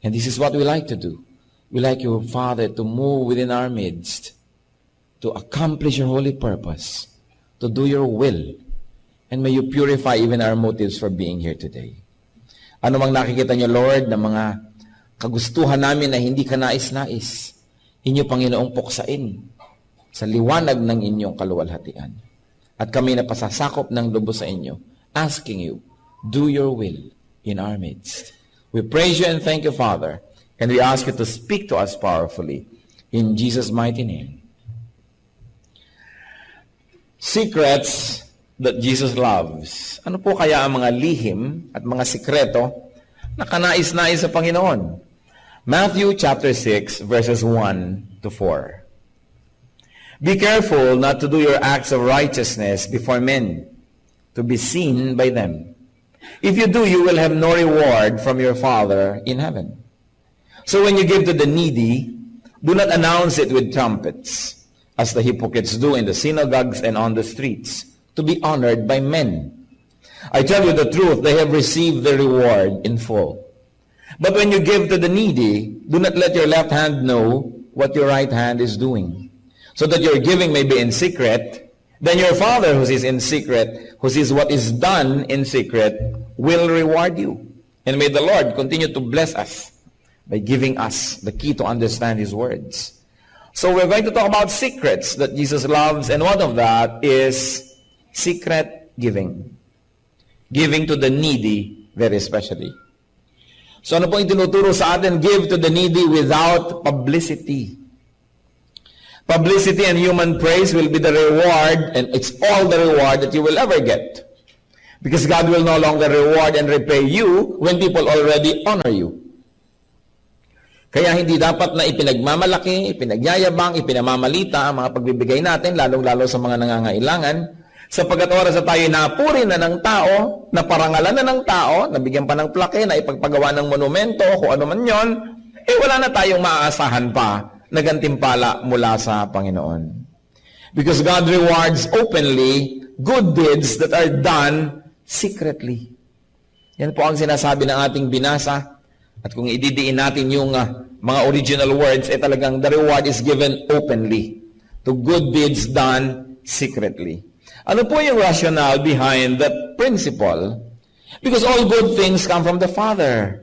And this is what we like to do. We like you, Father, to move within our midst, to accomplish your holy purpose, to do your will. And may you purify even our motives for being here today. Ano mang nakikita niyo, Lord, na mga kagustuhan namin na hindi ka nais-nais, inyo, Panginoong, puksain sa liwanag ng inyong kaluwalhatian. At kami na pasasakop ng lubos sa inyo, asking you, do your will in our midst. We praise you and thank you, Father, and we ask you to speak to us powerfully in Jesus' mighty name. Secrets that Jesus loves. Ano po kaya ang mga lihim at mga sikreto na kanais-nais sa Panginoon? Matthew chapter 6, verses 1 to 4. Be careful not to do your acts of righteousness before men, to be seen by them. If you do, you will have no reward from your Father in heaven. So when you give to the needy, do not announce it with trumpets, as the hypocrites do in the synagogues and on the streets, to be honored by men. I tell you the truth, they have received their reward in full. But when you give to the needy, do not let your left hand know what your right hand is doing, so that your giving may be in secret. Then your Father who is in secret, who sees what is done in secret, will reward you. And may the Lord continue to bless us by giving us the key to understand His words. So we're going to talk about secrets that Jesus loves, and one of that is secret giving. Giving to the needy, very especially. So ano po yung tinuturo sa atin? Give to the needy without publicity. Publicity and human praise will be the reward, and it's all the reward that you will ever get. Because God will no longer reward and repay you when people already honor you. Kaya hindi dapat na ipinagmamalaki, ipinagyayabang, ipinamamalita ang mga pagbibigay natin, lalong-lalo sa mga nangangailangan, sapagkat oras na tayo napuri na ng tao, naparangalan na ng tao, nabigyan pa ng plake, na ipagpagawa ng monumento, kung ano man yon, wala na tayong maaasahan pa na gantimpala mula sa Panginoon. Because God rewards openly good deeds that are done secretly. Yan po ang sinasabi ng ating binasa. At kung ididiin natin yung mga original words, talagang the reward is given openly to good deeds done secretly. Ano po yung rationale behind that principle? Because all good things come from the Father.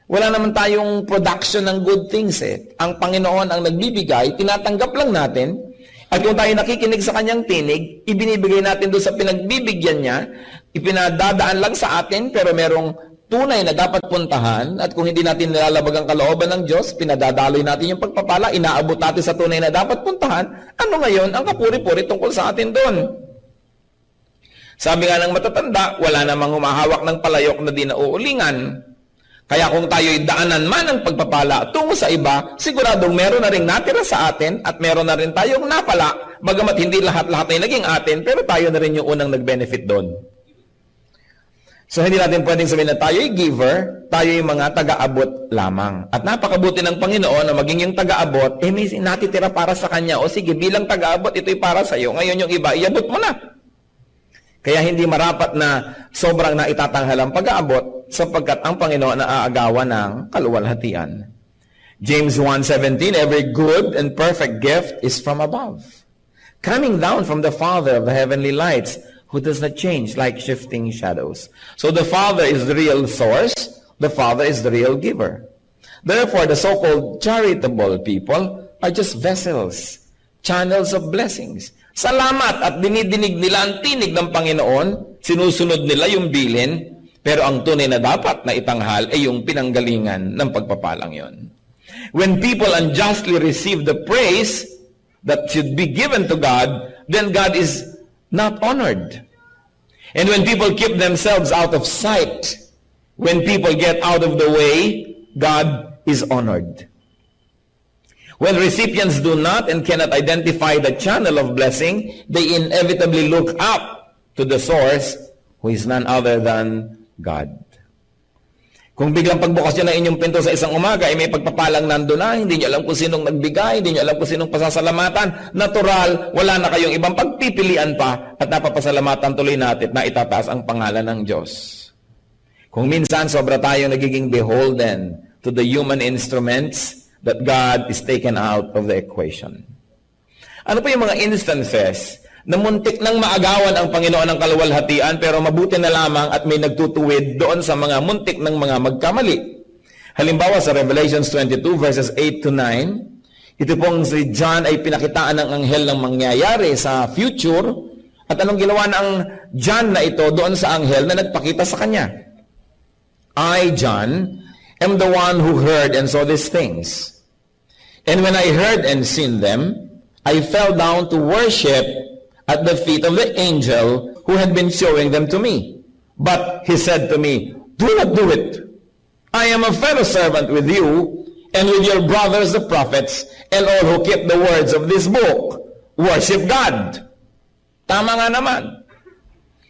Wala naman tayong production ng good things Ang Panginoon ang nagbibigay, tinatanggap lang natin. At kung tayo nakikinig sa kanyang tinig, ibinibigay natin doon sa pinagbibigyan niya, ipinadadaan lang sa atin, pero merong tunay na dapat puntahan. At kung hindi natin nilalabag ang kalooban ng Diyos, pinadadaloy natin yung pagpapala, inaabot natin sa tunay na dapat puntahan. Ano ngayon ang kapuri-puri tungkol sa atin doon? Sabi nga ng matatanda, wala namang humahawak ng palayok na di nauulingan. Kaya kung tayo'y daanan man ng pagpapala tungo sa iba, siguradong meron na rin natira sa atin at meron na rin tayong napala, bagamat hindi lahat-lahat ay naging atin, pero tayo na rin yung unang nag-benefit doon. So hindi natin pwedeng sabihin na tayo'y giver, tayo'y mga taga-abot lamang. At napakabuti ng Panginoon na maging yung taga-abot, may natitira para sa Kanya. O sige, bilang taga-abot, ito'y para sa iyo. Ngayon yung iba, iabot mo na. Kaya hindi marapat na sobrang naitatanghal ang pag-aabot sapagkat ang Panginoon naaagawan ng kaluwalhatian. James 1:17, every good and perfect gift is from above, coming down from the Father of the heavenly lights, who does not change like shifting shadows. So the Father is the real source, the Father is the real giver. Therefore, the so-called charitable people are just vessels, channels of blessings. Salamat at dinidinig nila ang tinig ng Panginoon, sinusunod nila yung bilin, pero ang tunay na dapat na itanghal ay yung pinanggalingan ng pagpapalang yon. When people unjustly receive the praise that should be given to God, then God is not honored. And when people keep themselves out of sight, when people get out of the way, God is honored. When recipients do not and cannot identify the channel of blessing, they inevitably look up to the source who is none other than God. Kung biglang pagbukas nyo ng inyong pinto sa isang umaga, ay may pagpapalang nando na, hindi nyo alam kung sinong nagbigay, hindi nyo alam kung sinong pasasalamatan, natural, wala na kayong ibang pagpipilian pa, at napapasalamatan tuloy natin na itataas ang pangalan ng Diyos. Kung minsan sobra tayong nagiging beholden to the human instruments that God is taken out of the equation. Ano pa yung mga instances na muntik nang maagawan ang Panginoon ng kaluwalhatian pero mabuti na lamang at may nagtutuwid doon sa mga muntik ng mga magkamali? Halimbawa sa Revelations 22 verses 8 to 9, ito pong si John ay pinakitaan ng anghel ng mangyayari sa future at anong ginawa ng John na ito doon sa anghel na nagpakita sa kanya? I, John, am the one who heard and saw these things. And when I heard and seen them, I fell down to worship at the feet of the angel who had been showing them to me. But he said to me, do not do it. I am a fellow servant with you and with your brothers the prophets and all who keep the words of this book. Worship God. Tama nga naman.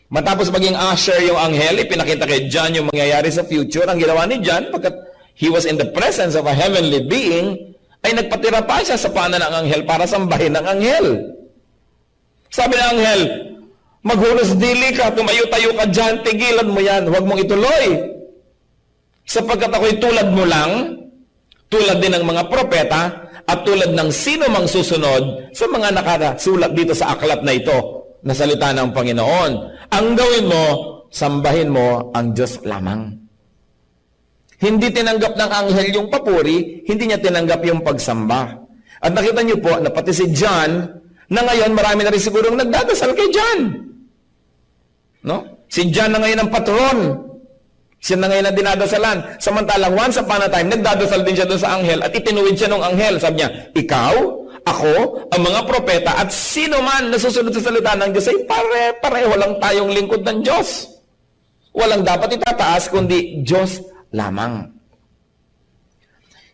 Matapos maging usher yung anghel, ipinakita kay John yung mangyayari sa future. Ang ginawa ni John, pagkat he was in the presence of a heavenly being, ay nagpatira pa siya sa paanan ng anghel para sambahin ng anghel. Sabi ng anghel, maghunos dili ka, tumayo-tayo ka dyan, tigilan mo yan, huwag mong ituloy. Sapagkat ako'y tulad mo lang, tulad din ng mga propeta, at tulad ng sino mang susunod sa mga nakasulat dito sa aklat na ito, na salita ng Panginoon. Ang gawin mo, sambahin mo ang Diyos lamang. Hindi tinanggap ng anghel yung papuri, hindi niya tinanggap yung pagsamba. At nakita niyo po na pati si John, na ngayon marami na rin sigurong nagdadasal kay John. No? Si John na ngayon ang patron. Siya na ngayon ang dinadasalan. Samantalang once upon a time, nagdadasal din siya doon sa anghel at itinuwid siya ng anghel. Sabi niya, ikaw, ako, ang mga propeta, at sino man nasusunod sa salita ng Diyos ay pareho lang tayong lingkod ng Diyos. Walang dapat itataas kundi Diyos lamang.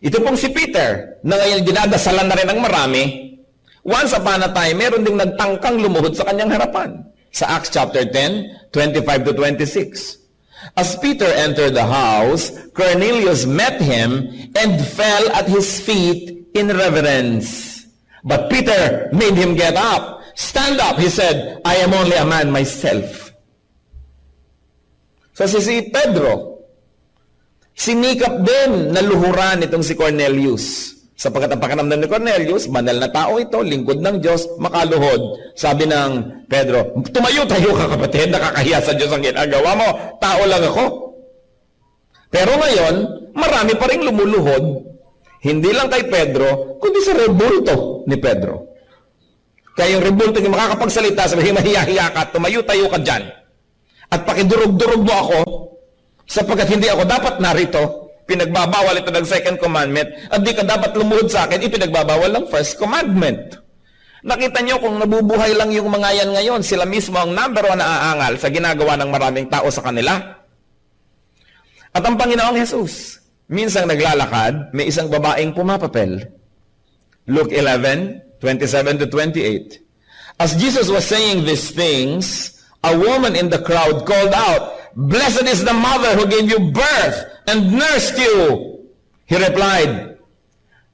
Ito pong si Peter, na ngayon dinadasalan na rin ng marami, once upon a time, meron ding nagtangkang lumuhod sa kanyang harapan. Sa Acts chapter 10, 25 to 26. As Peter entered the house, Cornelius met him and fell at his feet in reverence. But Peter made him get up. Stand up, he said, I am only a man myself. So si Pedro, sinikap din na luhuran itong si Cornelius. Sapagkat ang pakiramdam ni Cornelius, banal na tao ito, lingkod ng Diyos, makaluhod. Sabi ng Pedro, tumayo-tayo ka kapatid, nakakahiya sa Diyos ang ginagawa mo. Tao lang ako. Pero ngayon, marami pa rin lumuluhod. Hindi lang kay Pedro, kundi sa rebulto ni Pedro. Kaya yung rebulto yung makakapagsalita, sabi, mahiya-hiya ka, tumayo-tayo ka dyan. At pakidurog-durog mo ako, sapagkat hindi ako dapat narito. Pinagbabawal ito ng second commandment, at di ka dapat lumuhod sa akin, ipinagbabawal ng first commandment. Nakita nyo kung nabubuhay lang yung mga yan ngayon, sila mismo ang number one na aangal sa ginagawa ng maraming tao sa kanila. At ang Panginoong Jesus, minsang naglalakad, may isang babaeng pumapapel. Luke 11, 27 to 28. As Jesus was saying these things, a woman in the crowd called out, Blessed is the mother who gave you birth and nursed you. He replied,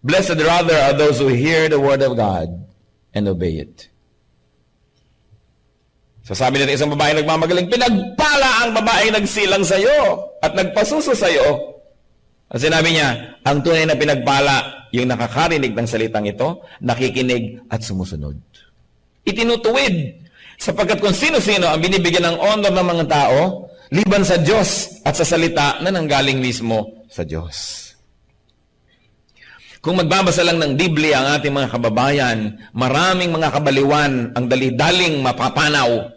Blessed rather are those who hear the word of God and obey it. So sabi nito isang babae nagmamagaling, pinagpala ang babae nagsilang sa iyo at nagpasuso sa iyo. At sinabi niya, ang tunay na pinagpala, yung nakakarinig ng salitang ito, nakikinig at sumusunod. Itinutuwid, sapagkat kung sino-sino ang binibigyan ng honor ng mga tao, liban sa Diyos at sa salita na nanggaling mismo sa Diyos. Kung magbabasa lang ng Biblia ang ating mga kababayan, maraming mga kabaliwan ang dali-daling mapapanaw.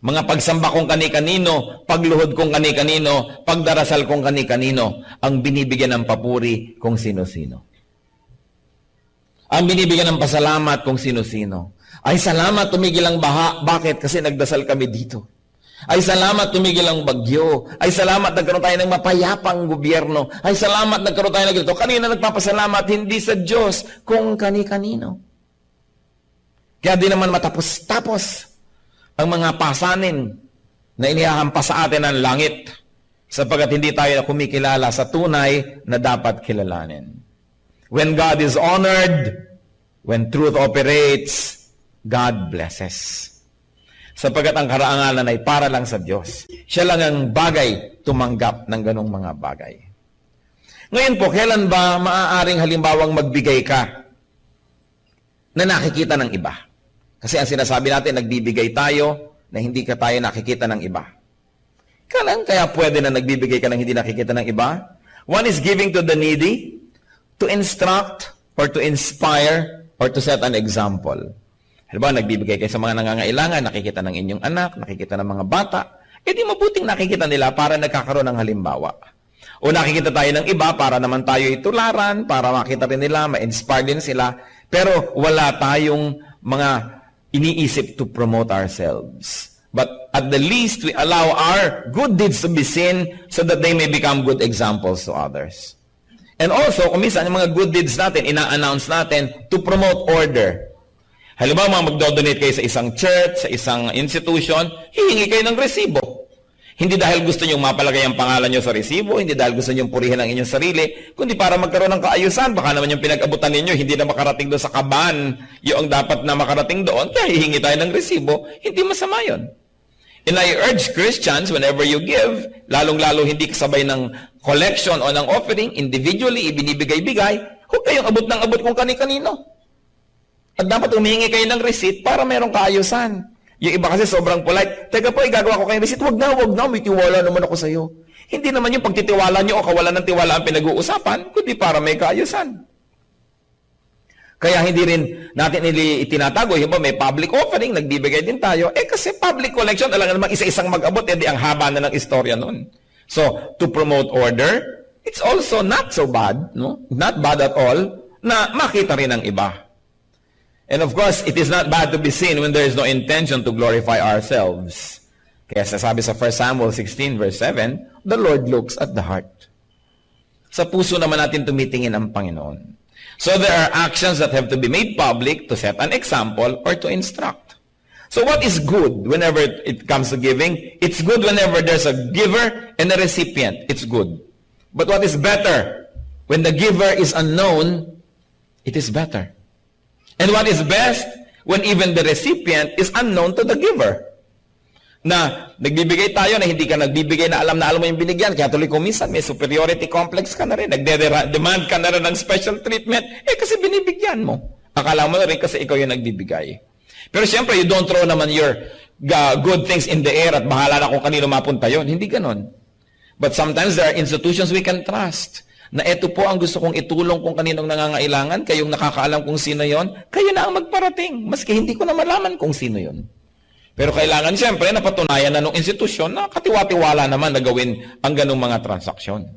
Mga pagsamba kong kani-kanino, pagluhod kong kani-kanino, pagdarasal kong kani-kanino, ang binibigyan ng papuri kung sino-sino. Ang binibigyan ng pasalamat kung sino-sino. Ay salamat, tumigil ang baha. Bakit? Kasi nagdasal kami dito. Ay salamat, tumigil ang bagyo. Ay salamat, nagkaroon tayo ng mapayapang gobyerno. Ay salamat, nagkaroon tayo ng ganito. Kanina nagpapasalamat, hindi sa Diyos, kung kani-kanino. Kaya di naman matapos-tapos ang mga pasanin na inihahampas sa atin ng langit sapagkat hindi tayo kumikilala sa tunay na dapat kilalanin. When God is honored, when truth operates, God blesses. Sapagkat ang karangalan ay para lang sa Diyos. Siya lang ang bagay tumanggap ng ganong mga bagay. Ngayon po, kailan ba maaaring halimbawang magbigay ka na nakikita ng iba? Kasi ang sinasabi natin, nagbibigay tayo na hindi ka tayo nakikita ng iba. Kailan kaya pwede na nagbibigay ka ng hindi nakikita ng iba? One is giving to the needy, to instruct, or to inspire, or to set an example. Halimbawa, nagbibigay kayo sa mga nangangailangan, nakikita ng inyong anak, nakikita ng mga bata, di mabuting nakikita nila para nagkakaroon ng halimbawa. O nakikita tayo ng iba para naman tayo itularan, para makita rin nila, ma-inspire din sila, pero wala tayong mga iniisip to promote ourselves. But at the least, we allow our good deeds to be seen so that they may become good examples to others. And also, kung minsan, yung mga good deeds natin, ina-announce natin to promote order. Halimbawa, magdodonate kayo sa isang church, sa isang institution, hihingi kayo ng resibo. Hindi dahil gusto nyo mapalagay ang pangalan nyo sa resibo, hindi dahil gusto nyo purihin ang inyong sarili, kundi para magkaroon ng kaayusan. Baka naman yung pinag-abutan ninyo, hindi na makarating doon sa kaban, yung dapat na makarating doon, kaya hihingi tayo ng resibo. Hindi masama yun. And I urge Christians, whenever you give, lalong-lalo hindi kasabay ng collection o ng offering, individually, ibinibigay-bigay, huwag kayong abot ng abot kung kani-kanino. At dapat humihingi kayo ng receipt para merong kaayusan. Yung iba kasi sobrang polite, teka po, igagawa ko kayong receipt, wag na, may tiwala naman ako sa'yo. Hindi naman yung pagtitiwala nyo o kawalan ng tiwala ang pinag-uusapan, kundi para may kaayusan. Kaya hindi rin natin itinatago, yung ba may public offering, nagbibigay din tayo. Kasi public collection, alam naman isa-isang mag-abot, di ang haba na ng istorya nun. So, to promote order, it's also not so bad, no? Not bad at all, na makita rin ng iba. And of course, it is not bad to be seen when there is no intention to glorify ourselves. Kaya sasabi sa 1 Samuel 16 verse 7, the Lord looks at the heart. Sa puso naman natin tumitingin ang Panginoon. So there are actions that have to be made public to set an example or to instruct. So what is good whenever it comes to giving? It's good whenever there's a giver and a recipient. It's good. But what is better? When the giver is unknown, it is better. And what is best? When even the recipient is unknown to the giver. Na nagbibigay tayo na hindi ka nagbibigay na alam mo yung binigyan. Kaya tuloy kung minsan may superiority complex ka na rin. Nagde-demand ka na rin ng special treatment. Kasi binibigyan mo. Akala mo na rin kasi ikaw yung nagbibigay. Pero siyempre, you don't throw naman your good things in the air at bahala na kung kanino mapunta yon. Hindi ganon. But sometimes there are institutions we can trust. Na ito po ang gusto kong itulong kung kaninong nangangailangan, kayong nakakaalam kung sino yon, kayo na ang magparating, maski hindi ko na malaman kung sino yon. Pero kailangan siyempre napatunayan na ng institusyon na katiwa-tiwala naman na gawin ang ganong mga transaksyon.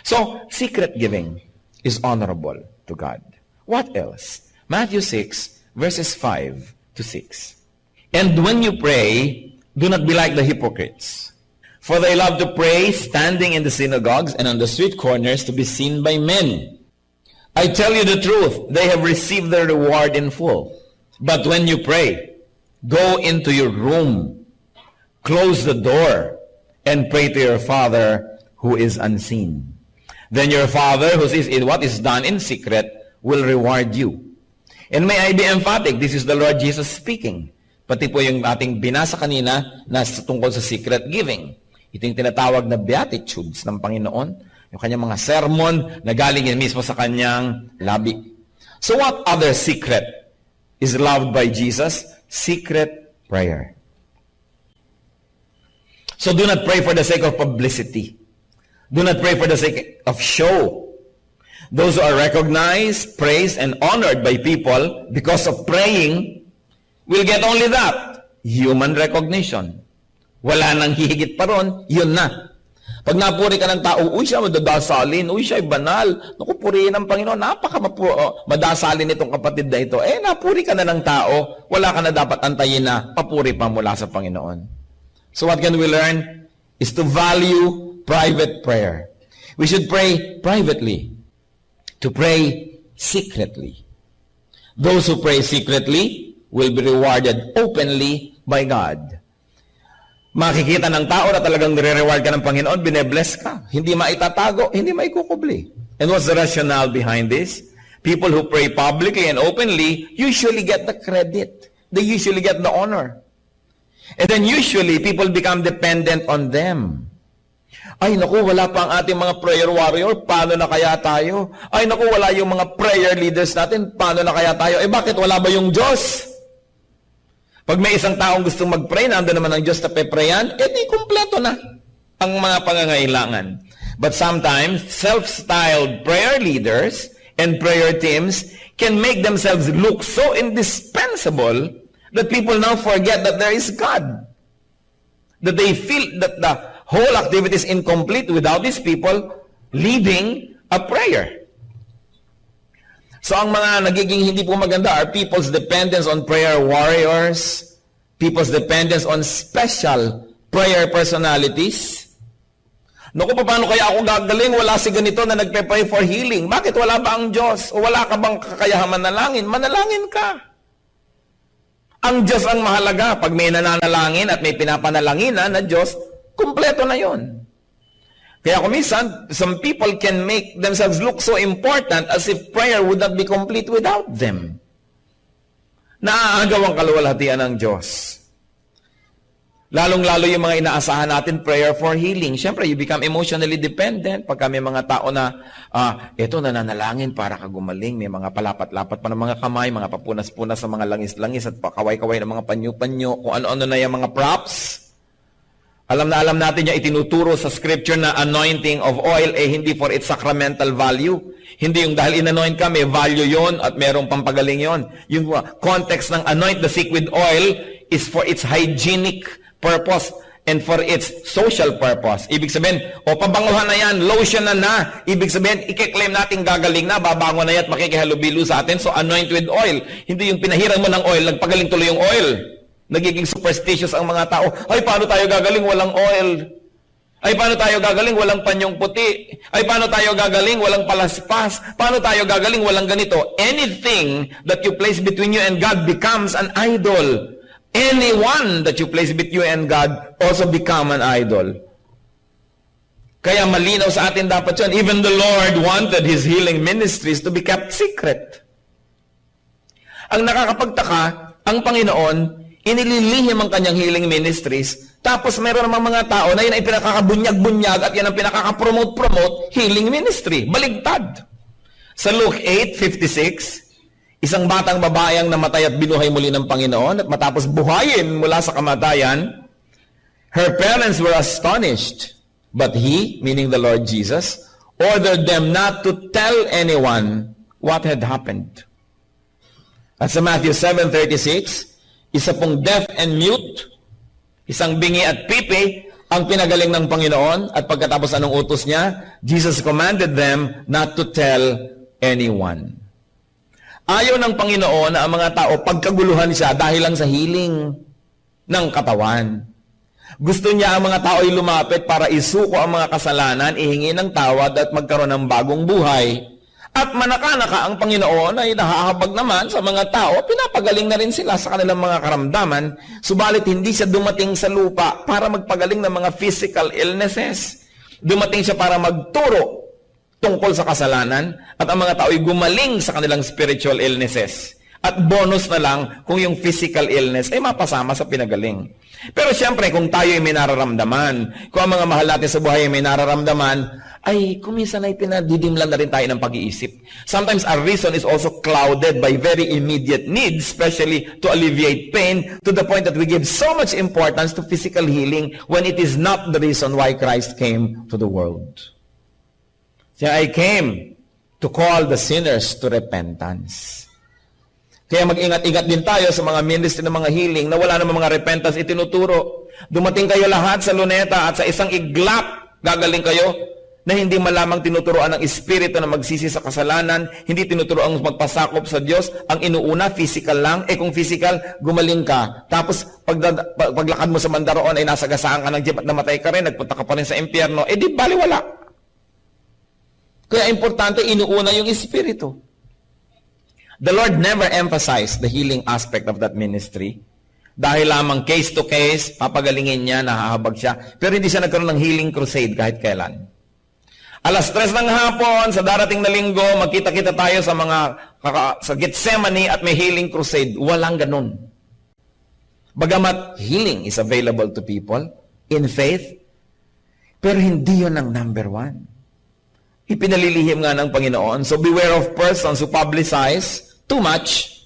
So, secret giving is honorable to God. What else? Matthew 6, verses 5 to 6. And when you pray, do not be like the hypocrites. For they love to pray standing in the synagogues and on the street corners to be seen by men. I tell you the truth, they have received their reward in full. But when you pray, go into your room, close the door, and pray to your Father who is unseen. Then your Father who sees what is done in secret will reward you. And may I be emphatic, this is the Lord Jesus speaking. Pati po yung ating binasa kanina na tungkol sa secret giving. Ito yung tinatawag na beatitudes ng Panginoon, yung kanyang mga sermon na galing yun mismo sa kanyang labi. So what other secret is loved by Jesus? Secret prayer. So do not pray for the sake of publicity. Do not pray for the sake of show. Those who are recognized, praised, and honored by people because of praying will get only that, human recognition. Wala nang hihigit pa ron, yun na. Pag napuri ka ng tao, uy, siya madadasalin, uy, siya ay banal. Naku, purihin ng Panginoon, madasalin itong kapatid na ito. Napuri ka na ng tao, wala ka na dapat antayin na papuri pa mula sa Panginoon. So what can we learn? Is to value private prayer. We should pray privately. To pray secretly. Those who pray secretly will be rewarded openly by God. Makikita ng tao na talagang nire-reward ka ng Panginoon, bine-bless ka. Hindi maitatago, hindi maikukubli. And what's the rationale behind this? People who pray publicly and openly usually get the credit. They usually get the honor. And then usually, people become dependent on them. Ay naku, wala pa ang ating mga prayer warrior, paano na kaya tayo? Ay naku, wala yung mga prayer leaders natin, paano na kaya tayo? Eh bakit wala ba yung Diyos? Pag may isang taong gustong mag-pray, nandun naman ang Diyos na peprayan, eh di kumpleto na ang mga pangangailangan. But sometimes, self-styled prayer leaders and prayer teams can make themselves look so indispensable that people now forget that there is God. That they feel that the whole activity is incomplete without these people leading a prayer. So ang mga nagiging hindi po maganda are people's dependence on prayer warriors, people's dependence on special prayer personalities. Naku, paano kaya ako gagaling? Wala si ganito na nagpe-pray for healing. Bakit wala ba ang Diyos? O wala ka bang kakayahan manalangin? Manalangin ka. Ang Diyos ang mahalaga. Pag may nananalangin at may pinapanalanginan na Diyos, kumpleto na yon. Kaya kung minsan, some people can make themselves look so important as if prayer would not be complete without them. Naaagaw ang kaluwalhatian ng Diyos. Lalong-lalo yung mga inaasahan natin, prayer for healing. Siyempre, you become emotionally dependent. Pagka may mga tao na, eto, nananalangin para ka gumaling. May mga palapat-lapat pa ng mga kamay, mga papunas-punas sa mga langis-langis at pakaway-kaway ng mga panyo-panyo, kung ano-ano na yung mga props. Alam natin yung itinuturo sa scripture na anointing of oil, hindi for its sacramental value. Hindi yung dahil in-anoint ka, may value yon at merong pampagaling yon. Yung context ng anoint the sick with oil is for its hygienic purpose and for its social purpose. Ibig sabihin, pabanguhan na yan, lotion na. Ibig sabihin, i-claim natin gagaling na, babango na yan at makikihalubilo sa atin, so anoint with oil. Hindi yung pinahiran mo ng oil, nagpagaling tuloy yung oil. Nagiging superstitious ang mga tao. Ay, paano tayo gagaling? Walang oil. Ay, paano tayo gagaling? Walang panyong puti. Ay, paano tayo gagaling? Walang palaspas. Paano tayo gagaling? Walang ganito. Anything that you place between you and God becomes an idol. Anyone that you place between you and God also become an idol. Kaya malinaw sa atin dapat yun. Even the Lord wanted His healing ministries to be kept secret. Ang nakakapagtaka, ang Panginoon, inililihim ang kanyang healing ministries, tapos mayroon namang mga tao na yun ay pinakakabunyag-bunyag at yan ang pinakakapromote-promote healing ministry. Baligtad. Sa Luke 8:56, isang batang babae ang namatay at binuhay muli ng Panginoon at matapos buhayin mula sa kamatayan, her parents were astonished. But He, meaning the Lord Jesus, ordered them not to tell anyone what had happened. At sa Matthew 7:36, isa pong deaf and mute, isang bingi at pipi, ang pinagaling ng Panginoon at pagkatapos anong utos niya, Jesus commanded them not to tell anyone. Ayaw ng Panginoon na ang mga tao pagkaguluhan siya dahil lang sa healing ng katawan. Gusto niya ang mga tao ay lumapit para isuko ang mga kasalanan, ihingi ng tawad at magkaroon ng bagong buhay. At manaka-naka ang Panginoon ay nahahabag naman sa mga tao, pinapagaling na rin sila sa kanilang mga karamdaman, subalit hindi siya dumating sa lupa para magpagaling ng mga physical illnesses. Dumating siya para magturo tungkol sa kasalanan at ang mga tao ay gumaling sa kanilang spiritual illnesses. At bonus na lang kung yung physical illness ay mapasama sa pinagaling. Pero siyempre, kung tayo ay may nararamdaman, kung ang mga mahal natin sa buhay ay may nararamdaman, ay kuminsan ay pinadidimlan na rin tayo ng pag-iisip. Sometimes our reason is also clouded by very immediate needs, especially to alleviate pain, to the point that we give so much importance to physical healing when it is not the reason why Christ came to the world. So I came to call the sinners to repentance. Kaya mag-ingat-ingat din tayo sa mga ministry ng mga healing na wala namang mga repentance itinuturo. Dumating kayo lahat sa luneta at sa isang iglap gagaling kayo na hindi malamang tinuturoan ng Espiritu na magsisi sa kasalanan, hindi tinuturoan magpasakop sa Diyos. Ang inuuna, physical lang. Kung physical, gumaling ka. Tapos, paglakad mo sa mandaroon ay nasagasaan ka ng jeep at namatay ka rin, nagpunta ka pa rin sa impyerno, di baliwala. Kaya importante, inuuna yung Espiritu. The Lord never emphasized the healing aspect of that ministry. Dahil lamang case to case, papagalingin niya, nahahabag siya. Pero hindi siya nagkaroon ng healing crusade kahit kailan. 3:00 ng hapon, sa darating na linggo, magkita-kita tayo sa Gethsemane at may healing crusade. Walang ganun. Bagamat healing is available to people in faith, Pero hindi yun ang number one. Ipinalilihim nga ng Panginoon. So beware of persons who publicize too much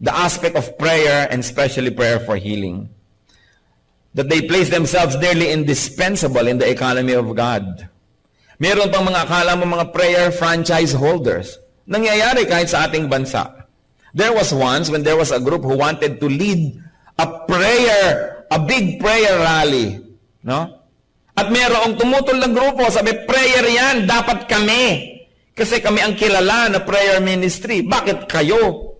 the aspect of prayer and especially prayer for healing. That they place themselves nearly indispensable in the economy of God. Meron pang mga akala mo mga prayer franchise holders. Nangyayari kahit sa ating bansa. There was once when there was a group who wanted to lead a big prayer rally. No? At mayroong tumutol ng grupo, sabi, prayer yan, dapat kami. Kasi kami ang kilala na prayer ministry. Bakit kayo?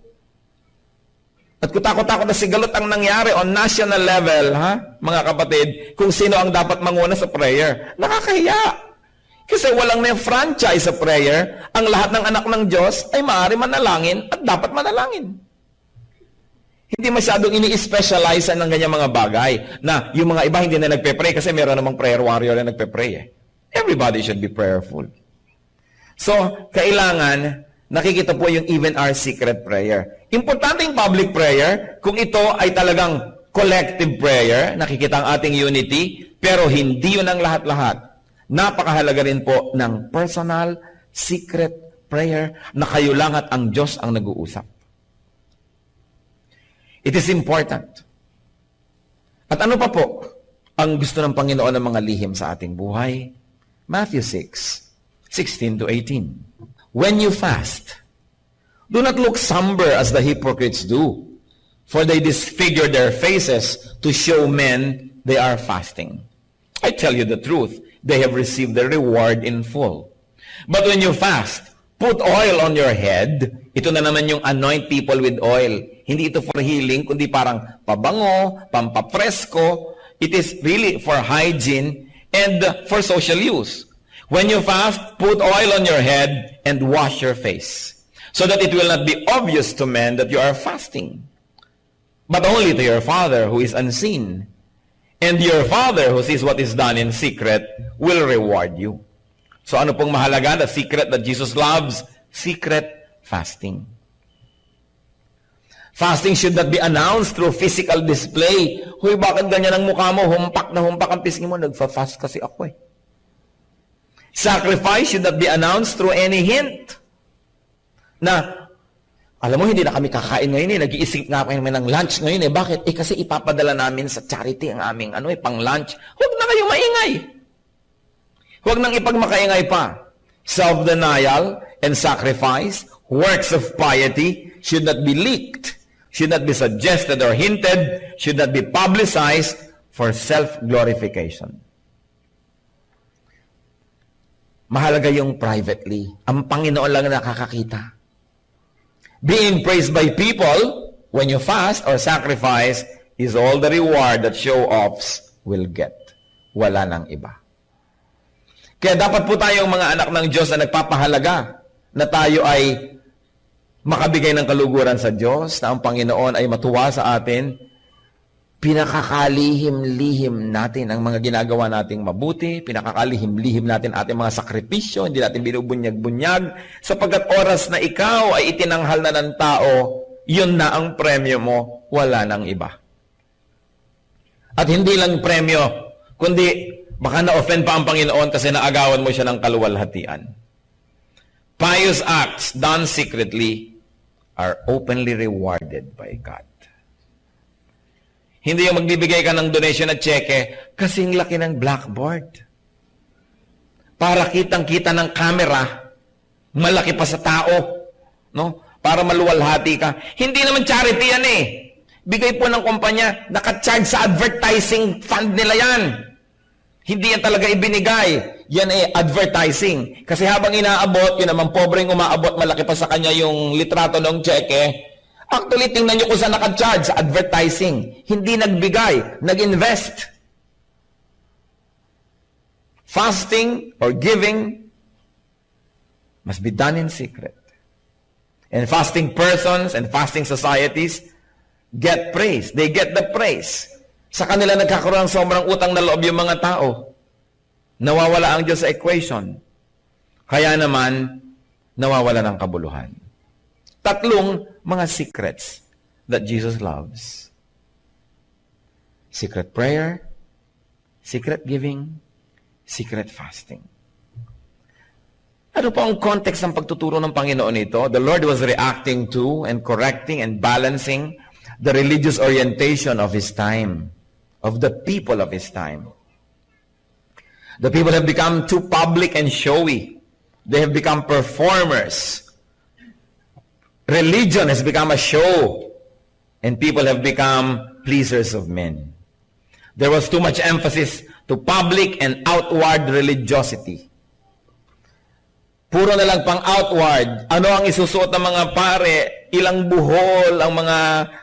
At kutakot-takot na sigalot ang nangyari on national level, mga kapatid, kung sino ang dapat manguna sa prayer. Nakakahiya. Kasi walang may franchise sa prayer, ang lahat ng anak ng Diyos ay maaari manalangin at dapat manalangin. Hindi masyadong ini-specialize ng ganyan mga bagay na yung mga iba hindi na nagpe-pray kasi meron namang prayer warrior na nagpe-pray. Everybody should be prayerful. So, kailangan nakikita po yung even our secret prayer. Importante yung public prayer kung ito ay talagang collective prayer, nakikita ang ating unity, pero hindi yun ang lahat-lahat. Napakahalaga rin po ng personal, secret prayer na kayo lang at ang Diyos ang nag-uusap. It is important. At ano pa po ang gusto ng Panginoon ng mga lihim sa ating buhay? Matthew 6:16 to 18. When you fast, do not look somber as the hypocrites do, for they disfigure their faces to show men they are fasting. I tell you the truth, they have received their reward in full. But when you fast, put oil on your head. Ito na naman yung anoint people with oil. Hindi ito for healing, kundi parang pabango, pampapresko. It is really for hygiene and for social use. When you fast, put oil on your head and wash your face, so that it will not be obvious to men that you are fasting, but only to your Father who is unseen. And your Father who sees what is done in secret will reward you. So ano pong mahalaga? The secret that Jesus loves? Secret fasting. Fasting should not be announced through physical display. Huy, bakit ganyan ang mukha mo? Humpak na humpak ang pisngi mo. Nagfa-fast kasi ako eh. Sacrifice should not be announced through any hint. Na, alam mo, hindi na kami kakain ngayon eh. Nag-iisip nga kami ng lunch ngayon eh. Bakit? Eh kasi ipapadala namin sa charity ang aming pang-lunch. Huwag na kayo maingay. Huwag nang ipagmakaingay pa. Self-denial and sacrifice, works of piety, should not be leaked, should not be suggested or hinted, should not be publicized for self-glorification. Mahalaga yung privately. Ang Panginoon lang nakakakita. Being praised by people when you fast or sacrifice is all the reward that show-offs will get. Wala nang iba. Kaya dapat po tayong mga anak ng Diyos na nagpapahalaga na tayo ay makabigay ng kaluguran sa Diyos, na ang Panginoon ay matuwa sa atin. Pinakakalihim-lihim natin ang mga ginagawa nating mabuti, pinakakalihim-lihim natin ating mga sakripisyo, hindi natin binubunyag-bunyag, sapagkat oras na ikaw ay itinanghal na ng tao, yun na ang premyo mo, wala nang iba. At hindi lang premyo, kundi baka na-offend pa ang Panginoon kasi naagawan mo siya ng kaluwalhatian. Pious acts done secretly are openly rewarded by God. Hindi yung magbibigay ka ng donation at cheque kasing laki ng blackboard. Para kitang-kita ng camera, malaki pa sa tao, no? Para maluwalhati ka. Hindi naman charity yan eh. Bigay po ng kumpanya, naka-charge sa advertising fund nila yan. Hindi yan talaga ibinigay. Yan ay advertising. Kasi habang inaabot, yun naman pobreng umaabot, malaki pa sa kanya yung litrato ng cheque. Actually, tingnan nyo kung saan naka-charge sa advertising. Hindi nagbigay, nag-invest. Fasting or giving must be done in secret. And fasting persons and fasting societies get praise. They get the praise. Sa kanila nagkakaroon ng sobrang utang na loob yung mga tao. Nawawala ang Diyos sa equation. Kaya naman, nawawala ng kabuluhan. Tatlong mga secrets that Jesus loves. Secret prayer, secret giving, Secret fasting. Ano po ang context ng pagtuturo ng Panginoon nito? The Lord was reacting to and correcting and balancing the religious orientation of His time, of the people of His time. The people have become too public and showy. They have become performers. Religion has become a show. And people have become pleasers of men. There was too much emphasis to public and outward religiosity. Puro na lang pang outward. Ano ang isusuot ng mga pare? Ilang buhol ang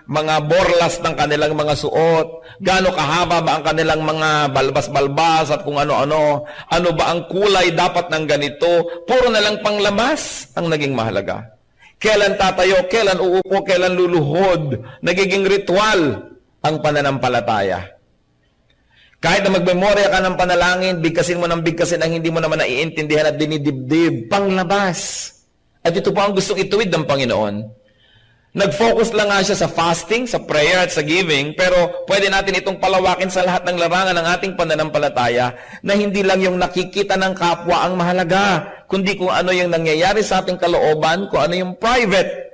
mga borlas ng kanilang mga suot? Gaano kahaba ba ang kanilang mga balbas-balbas at kung ano-ano? Ano ba ang kulay dapat ng ganito? Puro na lang pang labas ang naging mahalaga. Kailan tatayo, kailan uupo, kailan luluhod. Nagiging ritual ang pananampalataya. Kahit na magmemorya ka ng panalangin, bigkasin mo ng bigkasin ang hindi mo naman naiintindihan at dinidibdib, panglabas. At ito po ang gustong ituwid ng Panginoon. Nag-focus lang nga siya sa fasting, sa prayer at sa giving, pero pwede natin itong palawakin sa lahat ng larangan ng ating pananampalataya na hindi lang yung nakikita ng kapwa ang mahalaga, kundi kung ano yung nangyayari sa ating kalooban, kung ano yung private.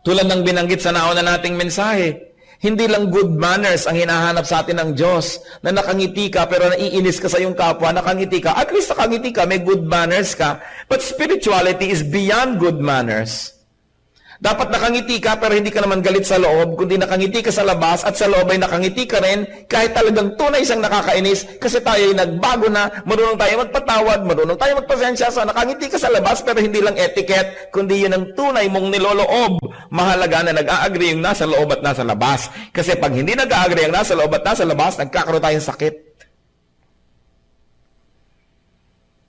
Tulad ng binanggit sa nauna nating mensahe. Hindi lang good manners ang hinahanap sa atin ng Diyos, na nakangiti ka pero naiinis ka sa iyong kapwa, nakangiti ka. At least nakangiti ka, may good manners ka. But spirituality is beyond good manners. Dapat nakangiti ka pero hindi ka naman galit sa loob, kundi nakangiti ka sa labas at sa loob ay nakangiti ka rin kahit talagang tunay siyang nakakainis kasi tayo ay nagbago na, marunong tayo magpatawad, marunong tayo magpasensya, so nakangiti ka sa labas pero hindi lang etiquette, kundi yun ang tunay mong niloloob. Mahalaga na nag-a-agree yung nasa loob at nasa labas. Kasi pag hindi nag-a-agree yung nasa loob at nasa labas, nagkakaroon tayong sakit.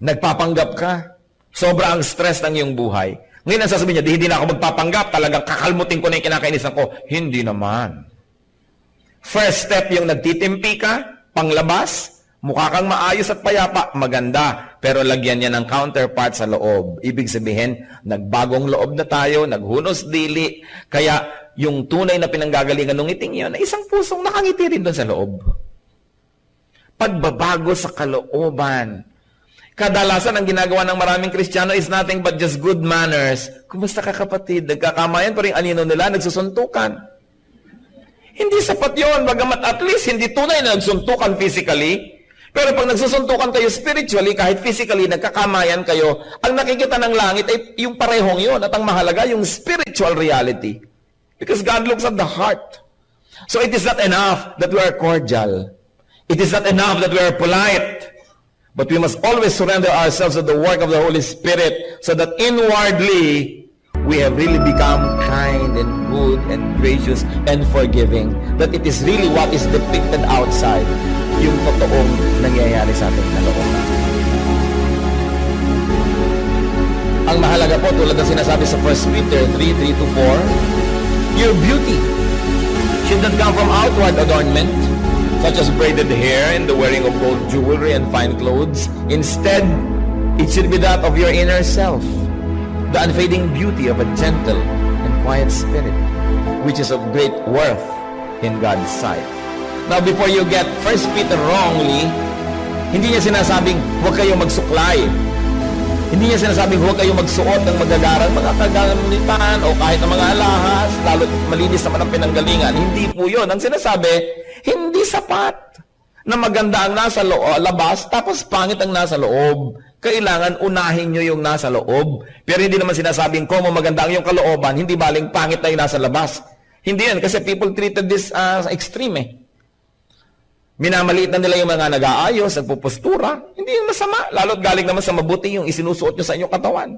Nagpapanggap ka. Sobra ang stress ng iyong buhay. Ngayon ang sasabihin niya, hindi na ako magpapanggap, talagang kakalmutin ko na yung kinakainisan ko. Hindi naman. First step yung nagtitimpi ka, panglabas, mukha kang maayos at payapa, maganda. Pero lagyan niya ng counterpart sa loob. Ibig sabihin, nagbagong loob na tayo, naghunos dili. Kaya yung tunay na pinanggagalingan ng ngiting yun, ay isang pusong nakangiti rin doon sa loob. Pagbabago sa kalooban. Kadalasan ang ginagawa ng maraming Kristiyano is nothing but just good manners. Kumusta ka kapatid? Nagkakamayan pa rin anino nila, nagsusuntukan. Hindi sapat yun, bagamat at least hindi tunay na nagsuntukan physically. Pero pag nagsusuntukan kayo spiritually, kahit physically, nagkakamayan kayo, ang nakikita ng langit ay yung parehong yun. At ang mahalaga, yung spiritual reality. Because God looks at the heart. So it is not enough that we are cordial. It is not enough that we are polite. But we must always surrender ourselves to the work of the Holy Spirit so that inwardly, we have really become kind and good and gracious and forgiving. That it is really what is depicted outside, yung totoong nangyayari sa ating kalooban. Ang mahalaga po, tulad ng sinasabi sa 1 Peter 3:3-4, your beauty should not come from outward adornment, such as braided hair and the wearing of gold jewelry and fine clothes. Instead, it should be that of your inner self, the unfading beauty of a gentle and quiet spirit, which is of great worth in God's sight. Now, before you get 1 Peter wrongly, hindi niya sinasabing huwag kayong magsuklay. Hindi niya sinasabing huwag kayong magsuot ng magagarang mga kagamitan o kahit ng mga alahas, lalo malinis naman ang pinanggalingan. Hindi po yun. Ang sinasabi, hindi sapat na maganda ang nasa labas tapos pangit ang nasa loob. Kailangan unahin nyo yung nasa loob. Pero hindi naman sinasabing kung maganda ang yung kalooban, hindi baling pangit na yung nasa labas. Hindi yan kasi people treated this as extreme eh. Minamaliit na nila yung mga nag-aayos, nagpupustura. Hindi yung masama. Lalo't galing naman sa mabuti yung isinusuot nyo sa inyong katawan.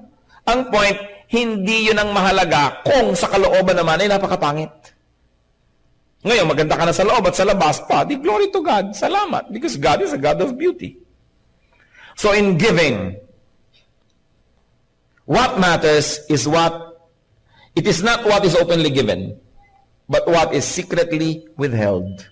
Ang point, hindi yun ang mahalaga kung sa kalooban naman ay napakapangit. Ngayon, maganda ka na sa loob at sa labas pa, di glory to God. Salamat. Because God is a God of beauty. So in giving, what matters is it is not what is openly given, but what is secretly withheld.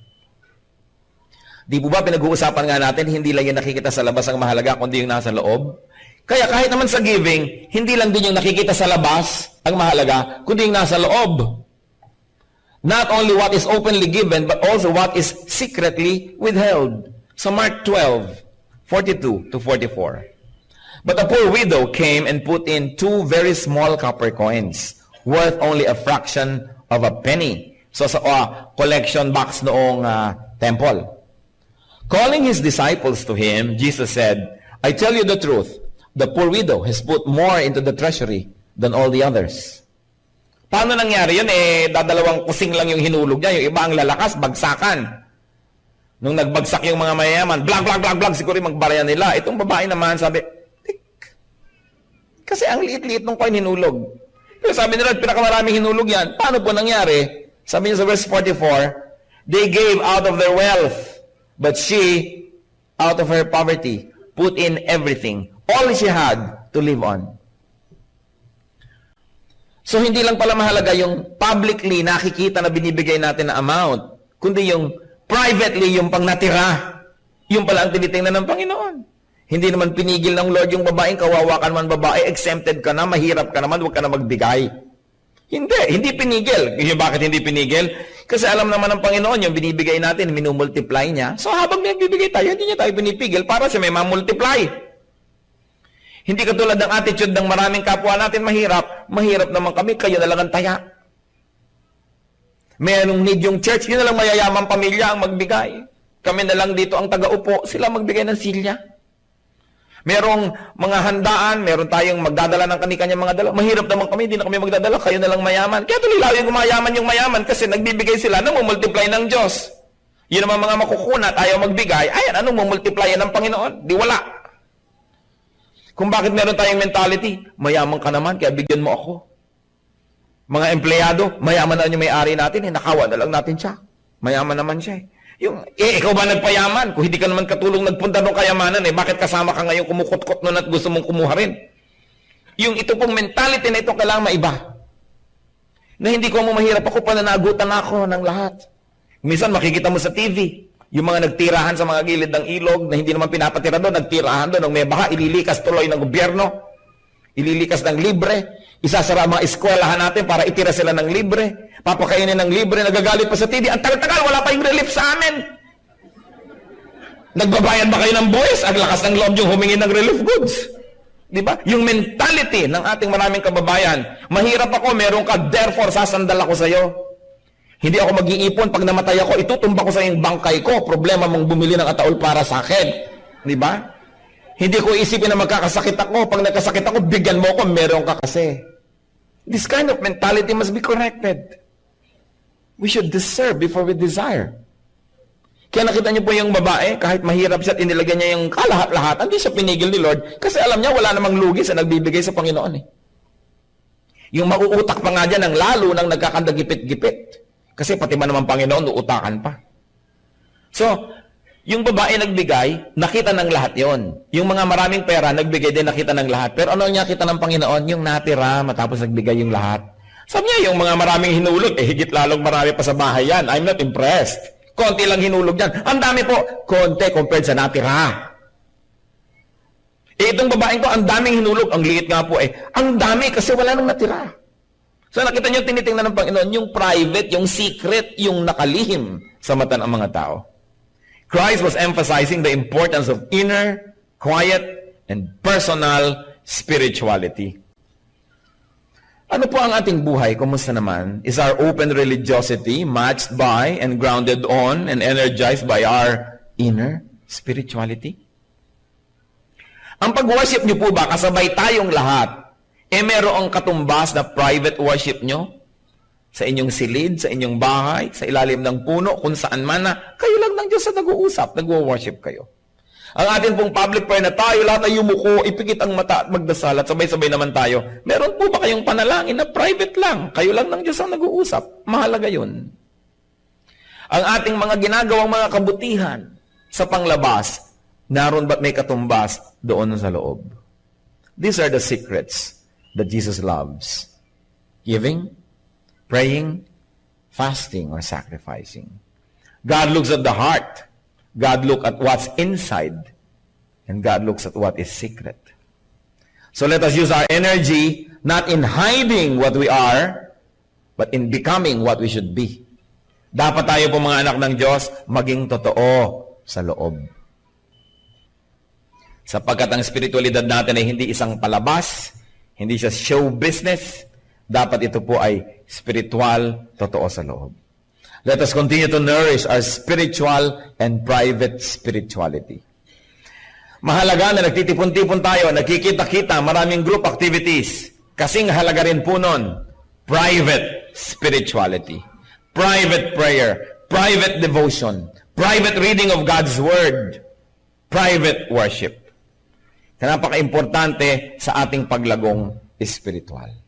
Di po ba pinag-uusapan nga natin, hindi lang yung nakikita sa labas ang mahalaga, kundi yung nasa loob? Kaya kahit naman sa giving, hindi lang din yung nakikita sa labas ang mahalaga, kundi yung nasa loob. Not only what is openly given, but also what is secretly withheld. So Mark 12, 42 to 44. But a poor widow came and put in 2 very small copper coins, worth only a fraction of a penny. So sa collection box noong temple. Calling his disciples to him, Jesus said, I tell you the truth, the poor widow has put more into the treasury than all the others. Paano nangyari yun? Dadalawang kusing lang yung hinulog niya, yung iba ang lalakas, bagsakan. Nung nagbagsak yung mga mayayaman, blag, blag, blag, blag, siguro yung magbarya nila. Itong babae naman, sabi, kasi ang liit-liit nung coin hinulog. Pero sabi nila, pinakamaraming hinulog yan. Paano po nangyari? Sabi niya sa verse 44, they gave out of their wealth, but she, out of her poverty, put in everything, all she had to live on. So hindi lang pala mahalaga yung publicly nakikita na binibigay natin na amount, kundi yung privately, yung pang natira, yung pala ang tinitingnan ng Panginoon. Hindi naman pinigil ng Lord yung babaeng, kawawa ka naman babae, exempted ka na, mahirap ka naman, huwag ka na magbigay. Hindi pinigil. Yung bakit hindi pinigil? Kasi alam naman ng Panginoon, yung binibigay natin, minumultiply niya. So habang nagbibigay tayo, hindi niya tayo pinipigil para sa may mamultiply. Hindi katulad ng attitude ng maraming kapwa natin mahirap naman kami, kayo na lang ang taya. Mayroong need yung church, yun na lang mayayamang pamilya ang magbigay. Kami na lang dito ang taga-upo, sila magbigay ng silya. Merong mga handaan, meron tayong magdadala ng kani-kanyang mga dala. Mahirap naman kami, hindi na kami magdadala, kayo na lang mayaman. Kaya tulilaw yung mayaman kasi nagbibigay sila nang mumultiply ng Diyos. Yun naman mga makukunat, ayaw magbigay, ayan, anong mumultiply ng Panginoon? Di wala. Kung bakit meron tayong mentality, mayaman ka naman, kaya bigyan mo ako. Mga empleyado, mayaman na yung may-ari natin, nakawa na lang natin siya. Mayaman naman siya. Ikaw ba nagpayaman? Kung hindi ka naman katulong nagpunta ng kayamanan, bakit kasama ka ngayon kumukot-kot nun at gusto mong kumuha rin? Yung ito pong mentality na ito kailangan maiba. Na hindi ko mo mahirap ako, pananagutan ako ng lahat. Minsan makikita mo sa TV, yung mga nagtirahan sa mga gilid ng ilog na hindi naman pinapatira doon, nagtirahan doon, nung may baha, ililikas tuloy ng gobyerno, ililikas ng libre, isasara mga eskwelahan natin para itira sila ng libre, papakainin ng libre, nagagalit pa sa TV, ang tagal-tagal, wala pa yung relief sa amin. Nagbabayad ba kayo ng buwis? Ang lakas ng loob yung humingi ng relief goods. Di ba? Yung mentality ng ating maraming kababayan, mahirap ako, meron ka, therefore sasandal ako sa'yo. Hindi ako mag-iipon, pag namatay ako, itutumba ko sa yung bangkay ko, problema mong bumili ng ataol para sa akin. Di ba? Hindi ko isipin na magkakasakit ako, pag nagkasakit ako, bigyan mo ako, meron ka kasi. This kind of mentality must be corrected. We should deserve before we desire. Kaya nakita niyo po yung babae, kahit mahirap siya at inilagay niya yung kalahat-lahat, hindi siya pinigil ni Lord, kasi alam niya wala namang lugi sa nagbibigay sa Panginoon. Yung mauutak pa nga dyan ng lalo nang nagkakandagipit-gipit. Kasi pati man naman Panginoon, uutakan pa. So, yung babae nagbigay, nakita ng lahat yon. Yung mga maraming pera, nagbigay din, nakita ng lahat. Pero ano niya kita ng Panginoon? Yung natira, matapos nagbigay yung lahat. Sabi niya, yung mga maraming hinulog, higit lalong marami pa sa bahay yan. I'm not impressed. Konti lang hinulog yan. Ang dami po, konti compared sa natira. Itong babaeng ko, ang daming hinulog. Ang liit nga po ang dami kasi wala nang natira. So nakita niyo, tinitingnan ng Panginoon, yung private, yung secret, yung nakalihim sa mata ng mga tao. Christ was emphasizing the importance of inner, quiet, and personal spirituality. Ano po ang ating buhay? Kumusta naman? Is our open religiosity matched by and grounded on and energized by our inner spirituality? Ang pag-worship niyo po ba, kasabay tayong lahat, merong katumbas na private worship nyo? Sa inyong silid, sa inyong bahay, sa ilalim ng puno, kung saan man na, kayo lang ng Diyos sa nag-uusap, nag-worship kayo. Ang atin pong public prayer na tayo, lahat ay yumuko, ipikit ang mata at magdasal at sabay-sabay naman tayo. Meron po ba kayong panalangin na private lang? Kayo lang ng Diyos ang nag-uusap. Mahalaga yun. Ang ating mga ginagawang mga kabutihan sa panglabas, naroon ba't may katumbas doon sa loob? These are the secrets that Jesus loves. Giving, praying, fasting, or sacrificing. God looks at the heart. God looks at what's inside. And God looks at what is secret. So let us use our energy not in hiding what we are, but in becoming what we should be. Dapat tayo po mga anak ng Diyos maging totoo sa loob. Sapagkat ang spiritualidad natin ay hindi isang palabas, hindi siya show business, dapat ito po ay spiritual, totoo sa loob. Let us continue to nourish our spiritual and private spirituality. Mahalaga na nagtitipon-tipon tayo, nagkikita-kita, maraming group activities. Kasing halaga rin po nun, private spirituality, private prayer, private devotion, private reading of God's Word, private worship. Napaka-importante sa ating paglagong espiritual.